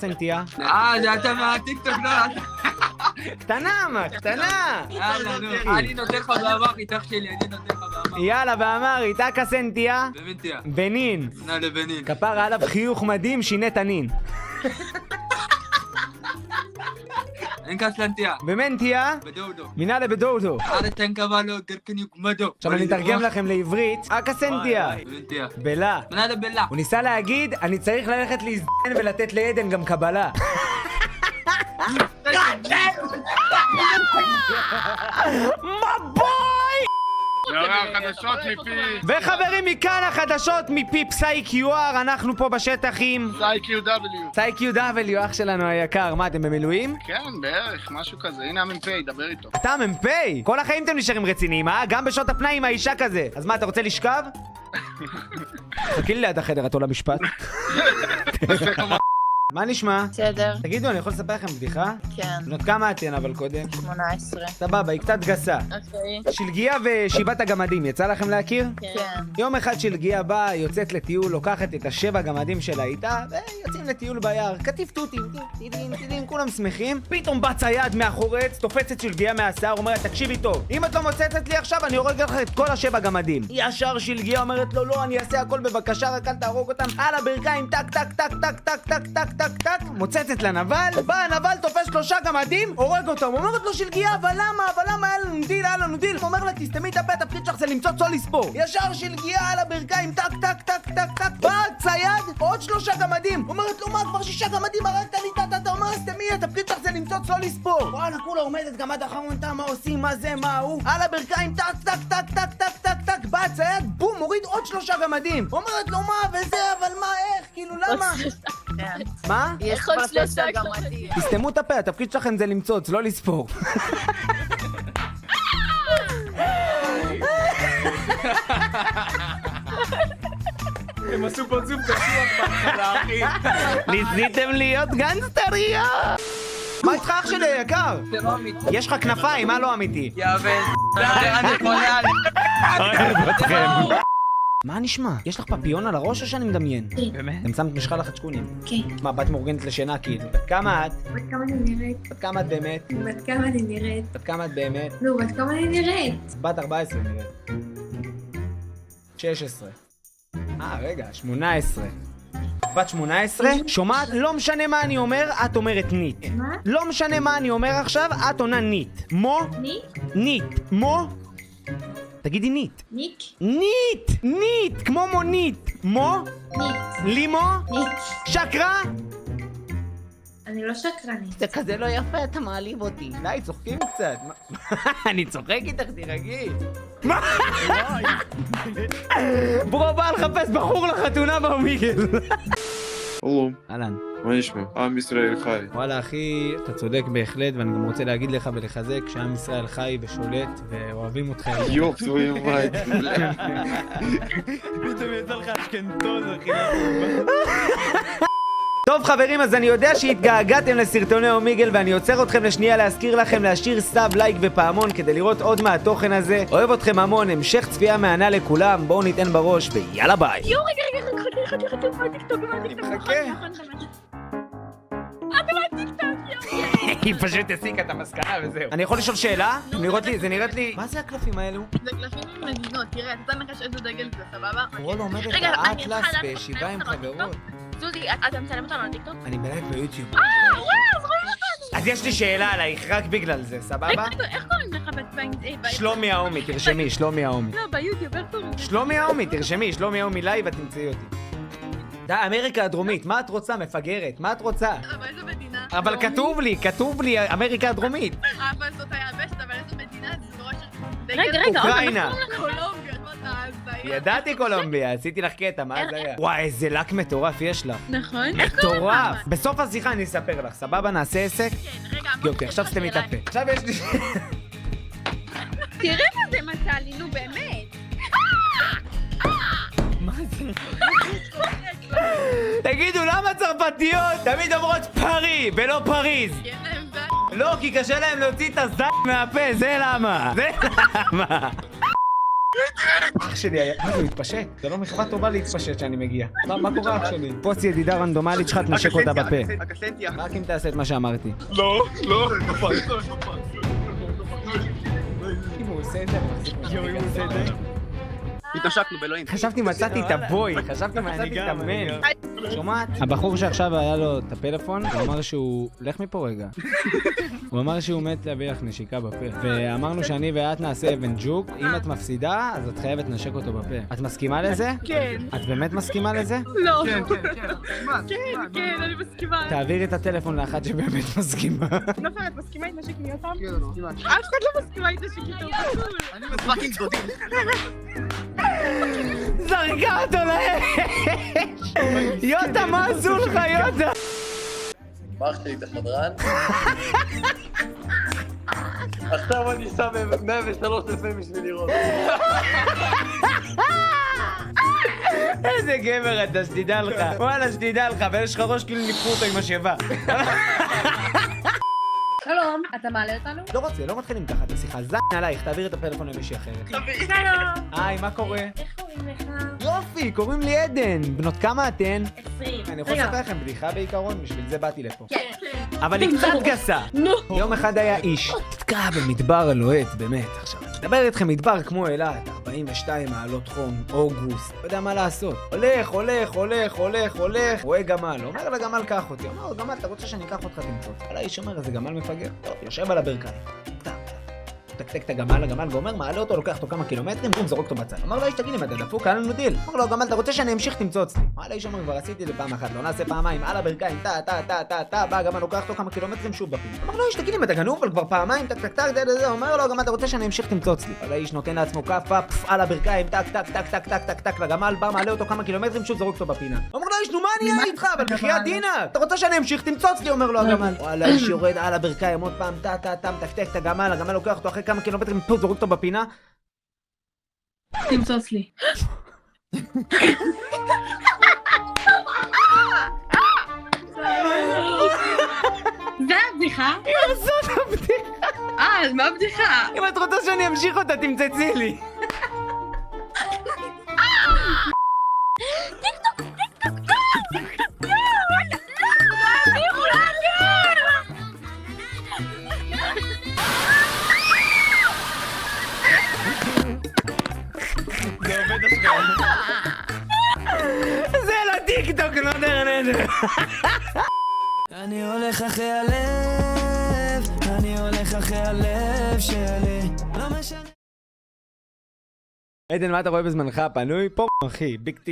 סנטיה? זה אתה מהטיקטוק, לא? קטנה, מה? קטנה! יאללה, נו. אני נותן לך באמרית, אח שלי, אני נותן לך באמרית. יאללה, באמרית, אקה סנטיה? במנטיה. בנין. נא לבנין. כפרה עליו חיוך מדהים, שינה תנין. אין קסלנטיה. במנטיה? בדודו. מנהלה בדודו. ארתן קבלו, גרקן יוקמדו. עכשיו אני אתרגם לכם לעברית. אקה סנטיה. במנטיה. בלה. מנהלה בלה. הוא ניסה להגיד, אני צריך ללכת להזדן ולתת לעדן גם קבלה. מבוי! חדשות מפי... וחברים, מכאן החדשות מפי פסאי QR, אנחנו פה בשטח עם... פסאי QW, אח שלנו היקר. מה, אתם במילואים? כן, בערך, משהו כזה. הנה המ"פ, דבר איתו. אתה המ"פ? כל החיים אתם נשארים רציניים, אה? גם בשעות הפנאי עם האישה כזה. אז מה, אתה רוצה לשכב? חכי לי ליד החדר, אתה למשפט. מה נשמע? בסדר. תגידו, אני יכול לספר לכם בדיחה? כן. בנות כמה אתן אבל קודם? 18. סבבה, היא קצת גסה. אוקיי. שלגיה ושיבת הגמדים, יצא לכם להכיר? כן. יום אחד שלגיה באה, יוצאת לטיול, לוקחת את השבע גמדים שלה איתה, ויוצאים לטיול ביער. כתיב תותים, טידים, כולם שמחים. פתאום בא צייד מאחורץ, תופצת שלגיה מהשיער, אומרת, תקשיבי טוב, אם את לא מוצצת לי עכשיו, אני הורג לך את כל השבע גמדים. ישר שלגיה אומרת לו, לא, אני אעשה הכל בבקשה, רק אל תהרוג אותם. על הברכיים, טק, טק, טק, טק, טק, טק, טק, טק, טק, מוצצת לנבל, בא הנבל, תופס 3 גמדים, הורג אותם. אומרת לו שלגיה, אבל למה, היה לנו דיל. אומר לה, תסתמי את הפה, התפקיד שלך זה למצוא צול לספור. ישר שלגיה על הברכיים, טק, טק, טק, טק, טק, בא צייד, עוד 3 גמדים. אומרת לו, מה, כבר 6 גמדים, הרגת לי, אתה אומר, סתמי, התפקיד שלך זה למצוא צול לספור. וואלה, כולה עומדת, גמד אחרון, מה עושים, מה זה, מה הוא? על הברכיים, טק, טק, טק, טק, טק, טק, טק, בא צייד, בום, מוריד עוד 3 גמדים. אומרת לו, מה, וזה, אבל מה, איך, כאילו, למה? מה? יש כבר 3 גמדים. תסתמו את הפה, התפקיד שלכם זה למצוץ, לא לספור. הם עשו פרצוף קשוח בהתחלה, אחי. ניסיתם להיות גנגסטריה! מה איתך אח שלי יקר? זה לא אמיתי. יש לך כנפיים, מה לא אמיתי? יאבן. אני חולה עליך. אוהב אתכם. מה נשמע? יש לך פפיון על הראש או שאני מדמיין? באמת? אתם שמת משחה לחצ'קונים. כן. מה, בת מאורגנת לשינה כאילו? בת כמה את? בת כמה אני נראית? בת כמה את באמת? בת כמה אני נראית? בת כמה את באמת? נו, בת כמה אני נראית? בת 14 נראית. 16. רגע, 18. בת 18? שומעת? לא משנה מה אני אומר, את אומרת ניט. מה? לא משנה מה אני אומר עכשיו, את עונה ניט. מו? ניק? ניט. מו? תגידי ניט. ניק? ניט! ניט! כמו מונית. מו? ניק. לימו? ניק. שקרה? אני לא שקרנית. זה כזה לא יפה, אתה מעליב אותי. די, צוחקים קצת. אני צוחק איתך, תירגעי. מה? ברו בא לחפש בחור לחתונה באומיגל. שלום, אהלן. מה נשמע? עם ישראל חי. וואלה אחי, אתה צודק בהחלט, ואני גם רוצה להגיד לך ולחזק שעם ישראל חי ושולט ואוהבים אותך. יופ, твою мать. פתאום יצא לך אשכנתוז, אחי. טוב חברים, אז אני יודע שהתגעגעתם לסרטוני אומיגל ואני עוצר אתכם לשנייה להזכיר לכם להשאיר סאב, לייק ופעמון כדי לראות עוד מהתוכן הזה. אוהב אתכם המון, המשך צפייה מהנה לכולם, בואו ניתן בראש ויאללה ביי. יו, רגע, חכי, מה טיקטוק? אני מחכה. היא פשוט הסיקה את המסקנה וזהו. אני יכול לשאול שאלה? זה נראית לי... מה זה הקלפים האלו? זה קלפים עם מדינות, תראה, אתה מנחש איזה דגל זה, סבבה? רול עומדת רגע, אני לאטלס צריכה לענות, בישיבה עם חברות. זוזי, אתה מצלם אותנו על טיקטוק? אני בלייב ביוטיוב. וואו, אז רואים אותנו! אז יש לי שאלה עלייך, רק בגלל זה, סבבה? רגע, איך קוראים לך באנגלית? שלומי ההומי, תרשמי, שלומי ההומי. לא, ביוטיוב, איך קוראים לך? שלומי ההומי, תרשמי, שלומי ההומי לייב, ואת תמצאי אותי. די, אמריקה הדרומית, מה את רוצה, מפגרת? מה את רוצה? אבל איזה מדינה? אבל כתוב לי, אמריקה הדרומית. אבל זאת היבשת, אבל איזה מדינה? זה בראש... רגע, אוקראינה. קולומביה, מה אתה הזיה? ידעתי קולומביה, עשיתי לך קטע, מה זה היה? וואי, איזה לק מטורף יש לך. נכון. מטורף. בסוף השיחה אני אספר לך, סבבה? נעשה עסק? כן, רגע, יופי, עכשיו סתמי את הפה. עכשיו יש לי... תראה מה זה מצא לי, נו באמת. מה זה? תגידו, למה צרפתיות תמיד אומרות פרי ולא פריז? כי אין להם זין. לא, כי קשה להם להוציא את הזין מהפה, זה למה. זה למה. אח שלי היה... מה זה, הוא התפשט? זה לא מחווה טובה להתפשט שאני מגיע. מה קורה אח שלי? פוסט ידידה רנדומלית שלך תנשק אותה בפה. הקסנטיה. רק אם תעשה את מה שאמרתי. לא, לא. אם הוא עושה את זה, אם הוא עושה את זה. התנשקנו באלוהים. חשבתי מצאתי את הבוי, חשבתי מצאתי את המן. שומעת? הבחור שעכשיו היה לו את הפלאפון, הוא אמר שהוא... לך מפה רגע. הוא אמר שהוא מת להביא לך נשיקה בפה. ואמרנו שאני ואת נעשה אבן ג'וק. אם את מפסידה, אז את חייבת לנשק אותו בפה. את מסכימה לזה? כן. את באמת מסכימה לזה? לא. כן. כן, אני מסכימה. תעבירי את הטלפון לאחת שבאמת מסכימה. נופר, את מסכימה להתנשק עם יותם? כן, אני מסכימה. אף אחד לא מסכימה להתנשק איתו. אני מפאקינג דודים. זרקה אותו לאש! יוטה, מה עשו לך, יוטה? מה אח שלי, אתה שדרן? עכשיו אני שם 103 לפעמים בשביל לראות. איזה גבר אתה, שתדע לך. וואלה, שתדע לך, ויש לך ראש כאילו ניקחו אותו עם השבע. שלום, אתה מעלה אותנו? לא מתחילים ככה את השיחה. זין עלייך, תעביר את הפלאפון למישהי אחרת. שלום. היי, מה קורה? איך קוראים לך? יופי, קוראים לי עדן. בנות כמה אתן? 20. אני יכול לספר לכם בדיחה בעיקרון, בשביל זה באתי לפה. כן. אבל היא קצת גסה. נו. יום אחד היה איש, נתקע במדבר הלוהט, באמת, עכשיו. מדבר איתכם מדבר כמו אילת, 42 מעלות חום, אוגוסט, לא יודע מה לעשות. הולך, רואה גמל, אומר לגמל קח אותי. אומר לו, גמל, אתה רוצה שאני אקח אותך תמצוא? על האיש אומר, איזה גמל מפגר. טוב, יושב על הברכיים. תקתק את הגמל ואומר, מעלה אותו, לוקח אותו כמה קילומטרים, בום, זורק אותו בצד. אומר לו, איש, תגיד לי, אתה דפוק, היה לנו דיל. אומר לו, גמל, אתה רוצה שאני אמשיך תמצוץ לי? מעלה איש אומר, כבר עשיתי לפעם אחת, לא נעשה פעמיים, על הברכיים, בא, הגמל לוקח אותו כמה קילומטרים, שוב בפיל. אומר לו, איש, תגיד לי, אתה גנוב, אבל כבר פעמיים, טק, אומר לו, גמל, אתה רוצה שאני אמשיך תמצוץ לי? אבל האיש נותן לעצמו כפה, על הברכיים, טק, לגמל, בא, מעלה אותו כמה קילומטרים, שוב זורק אותו בפינה. אומר לו, איש, נו, מה אני אהיה איתך? אבל בחייאת דינה, אתה רוצה שאני אמשיך תמצוץ לי? אומר לו הגמל. וואלה, איש יורד על הברכיים, עוד פעם, טק, הגמל לוקח אותו אחרי כמה קילומטרים, זורק אותו בפינה. תמצוץ לי. זה הבדיחה? זאת הבדיחה. אז מה הבדיחה? אם את רוצה שאני אמשיך אותה, תמצצי לי. זה לטיקטוק, לא נרנד. אני הולך אחרי הלב שלי, לא משנה. עדן, מה אתה רואה בזמנך הפנוי? פה, אחי, ביג